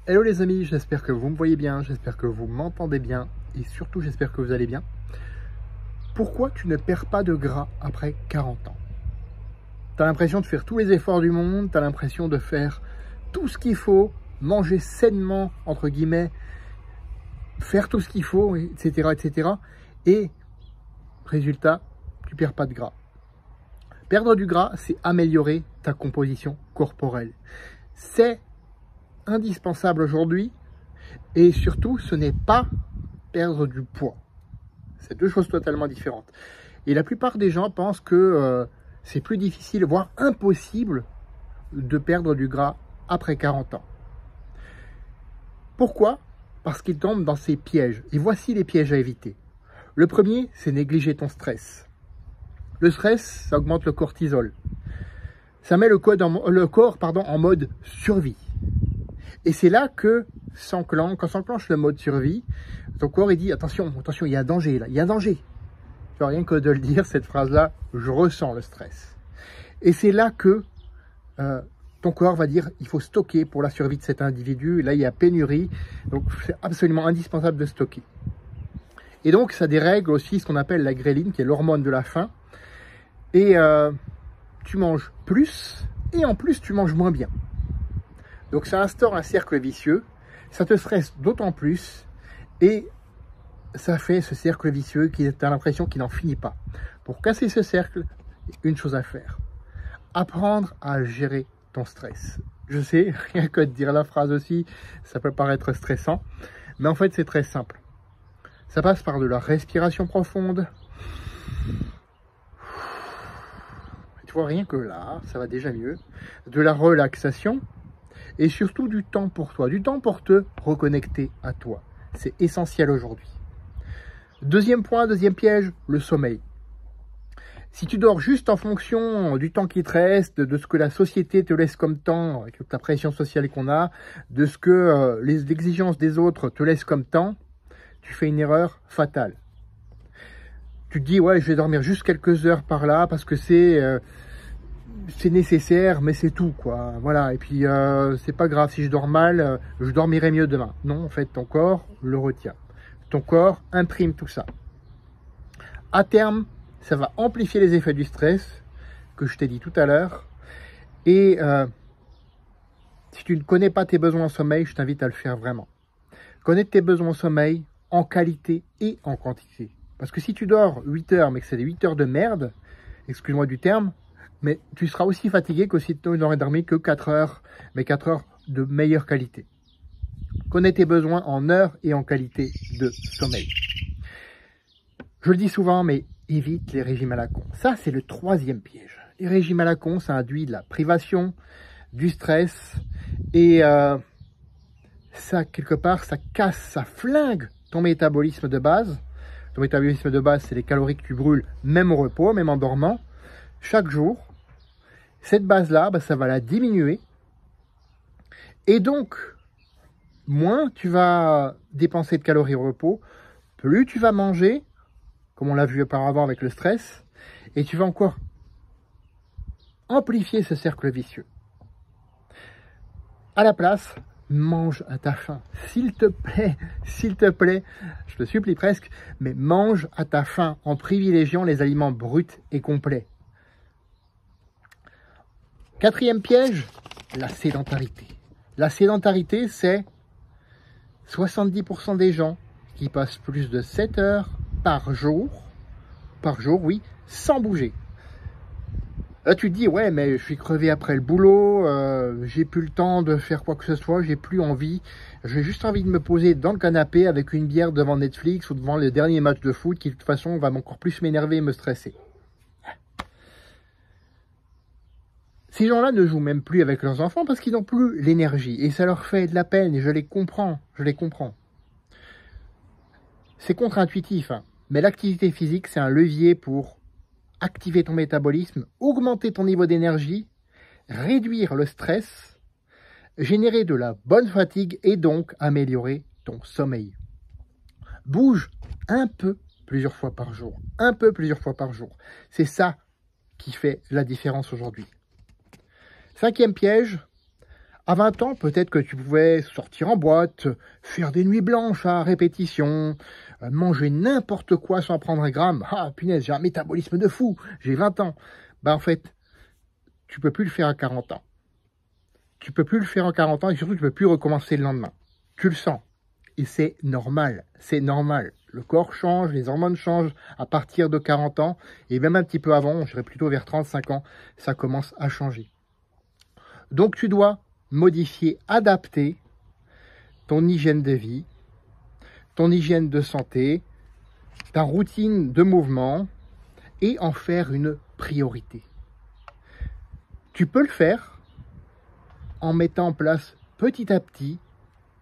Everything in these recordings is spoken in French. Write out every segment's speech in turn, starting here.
Hello les amis, j'espère que vous me voyez bien, j'espère que vous m'entendez bien et surtout j'espère que vous allez bien. Pourquoi tu ne perds pas de gras après 40 ans? Tu as l'impression de faire tous les efforts du monde, tu as l'impression de faire tout ce qu'il faut, manger sainement, entre guillemets, faire tout ce qu'il faut, etc., etc. Et résultat, tu perds pas de gras. Perdre du gras, c'est améliorer ta composition corporelle. C'est indispensable aujourd'hui et surtout, ce n'est pas perdre du poids. C'est deux choses totalement différentes. Et la plupart des gens pensent que c'est plus difficile, voire impossible, de perdre du gras après 40 ans. Pourquoi? Parce qu'ils tombent dans ces pièges. Et voici les pièges à éviter. Le premier, c'est négliger ton stress. Le stress, ça augmente le cortisol. Ça met le corps en mode survie. Et c'est là que quand s'enclenche le mode survie, ton corps il dit attention, attention, il y a un danger là, il y a un danger. Tu vois, rien que de le dire, cette phrase-là, je ressens le stress. Et c'est là que ton corps va dire il faut stocker pour la survie de cet individu. Et là, il y a pénurie, donc c'est absolument indispensable de stocker. Et donc, ça dérègle aussi ce qu'on appelle la gréline, qui est l'hormone de la faim. Et tu manges plus, et en plus, tu manges moins bien. Donc, ça instaure un cercle vicieux, ça te stresse d'autant plus, et ça fait ce cercle vicieux qui tu as l'impression qu'il n'en finit pas. Pour casser ce cercle, une chose à faire. Apprendre à gérer ton stress. Je sais, rien que de dire la phrase aussi, ça peut paraître stressant, mais en fait, c'est très simple. Ça passe par de la respiration profonde. Tu vois, rien que là, ça va déjà mieux. De la relaxation. Et surtout du temps pour toi. Du temps pour te reconnecter à toi. C'est essentiel aujourd'hui. Deuxième point, deuxième piège, le sommeil. Si tu dors juste en fonction du temps qui te reste, de ce que la société te laisse comme temps, avec toute la pression sociale qu'on a, de ce que les exigences des autres te laissent comme temps, tu fais une erreur fatale. Tu te dis, ouais, je vais dormir juste quelques heures par là parce que c'est nécessaire, mais c'est tout, quoi. Voilà, et puis c'est pas grave, si je dors mal, je dormirai mieux demain. Non, en fait, ton corps le retient. Ton corps imprime tout ça. À terme, ça va amplifier les effets du stress, que je t'ai dit tout à l'heure. Et si tu ne connais pas tes besoins en sommeil, je t'invite à le faire vraiment. Connaître tes besoins en sommeil, en qualité et en quantité. Parce que si tu dors 8 heures, mais que c'est des 8 heures de merde, excuse-moi du terme, mais tu seras aussi fatigué que si tu n'aurais dormi que 4 heures, mais 4 heures de meilleure qualité. Connais tes besoins en heures et en qualité de sommeil. Je le dis souvent, mais évite les régimes à la con. Ça, c'est le troisième piège. Les régimes à la con, ça induit de la privation, du stress, et ça, quelque part, ça casse, ça flingue ton métabolisme de base. Ton métabolisme de base, c'est les calories que tu brûles, même au repos, même en dormant, chaque jour. Cette base-là, ça va la diminuer. Et donc, moins tu vas dépenser de calories au repos, plus tu vas manger, comme on l'a vu auparavant avec le stress, et tu vas encore amplifier ce cercle vicieux. À la place, mange à ta faim. S'il te plaît, je te supplie presque, mais mange à ta faim en privilégiant les aliments bruts et complets. Quatrième piège, la sédentarité. La sédentarité, c'est 70% des gens qui passent plus de 7 heures par jour, oui, sans bouger. Là, tu te dis, ouais, mais je suis crevé après le boulot, j'ai plus le temps de faire quoi que ce soit, j'ai plus envie. J'ai juste envie de me poser dans le canapé avec une bière devant Netflix ou devant le dernier match de foot qui, de toute façon, va encore plus m'énerver et me stresser. Ces gens-là ne jouent même plus avec leurs enfants parce qu'ils n'ont plus l'énergie. Et ça leur fait de la peine et je les comprends. C'est contre-intuitif, hein, mais l'activité physique, c'est un levier pour activer ton métabolisme, augmenter ton niveau d'énergie, réduire le stress, générer de la bonne fatigue et donc améliorer ton sommeil. Bouge un peu plusieurs fois par jour. C'est ça qui fait la différence aujourd'hui. Cinquième piège, À 20 ans, peut-être que tu pouvais sortir en boîte, faire des nuits blanches à répétition, manger n'importe quoi sans prendre un gramme. Ah, punaise, j'ai un métabolisme de fou, j'ai 20 ans. Bah en fait, tu peux plus le faire à 40 ans. Tu peux plus le faire en 40 ans et surtout, tu peux plus recommencer le lendemain. Tu le sens. Et c'est normal, c'est normal. Le corps change, les hormones changent à partir de 40 ans et même un petit peu avant, je dirais plutôt vers 35 ans, ça commence à changer. Donc tu dois modifier, adapter ton hygiène de vie, ton hygiène de santé, ta routine de mouvement et en faire une priorité. Tu peux le faire en mettant en place petit à petit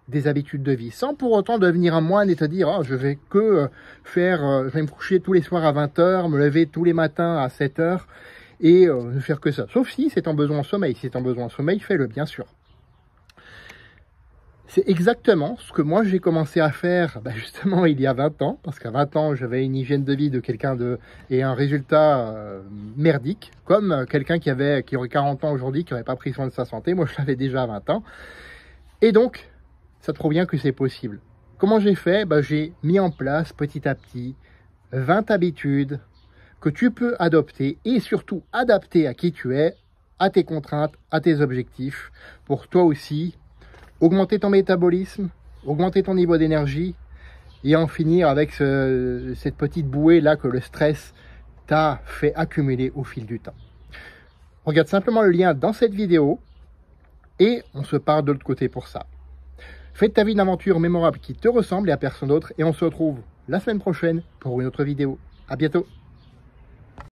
des habitudes de vie, sans pour autant devenir un moine et te dire oh, je vais que je vais me coucher tous les soirs à 20 h, me lever tous les matins à 7 h et ne faire que ça. Sauf si c'est en besoin de sommeil. Si c'est en besoin de sommeil, fais-le, bien sûr. C'est exactement ce que moi j'ai commencé à faire justement il y a 20 ans, parce qu'à 20 ans j'avais une hygiène de vie de quelqu'un et un résultat merdique, comme quelqu'un qui aurait 40 ans aujourd'hui, qui n'aurait pas pris soin de sa santé. Moi je l'avais déjà à 20 ans. Et donc, ça te prouve bien que c'est possible. Comment j'ai fait? J'ai mis en place petit à petit 20 habitudes que tu peux adopter et surtout adapter à qui tu es, à tes contraintes, à tes objectifs, pour toi aussi augmenter ton métabolisme, augmenter ton niveau d'énergie et en finir avec cette petite bouée là que le stress t'a fait accumuler au fil du temps. Regarde simplement le lien dans cette vidéo et on se parle de l'autre côté pour ça. Fais de ta vie une aventure mémorable qui te ressemble et à personne d'autre et on se retrouve la semaine prochaine pour une autre vidéo. À bientôt.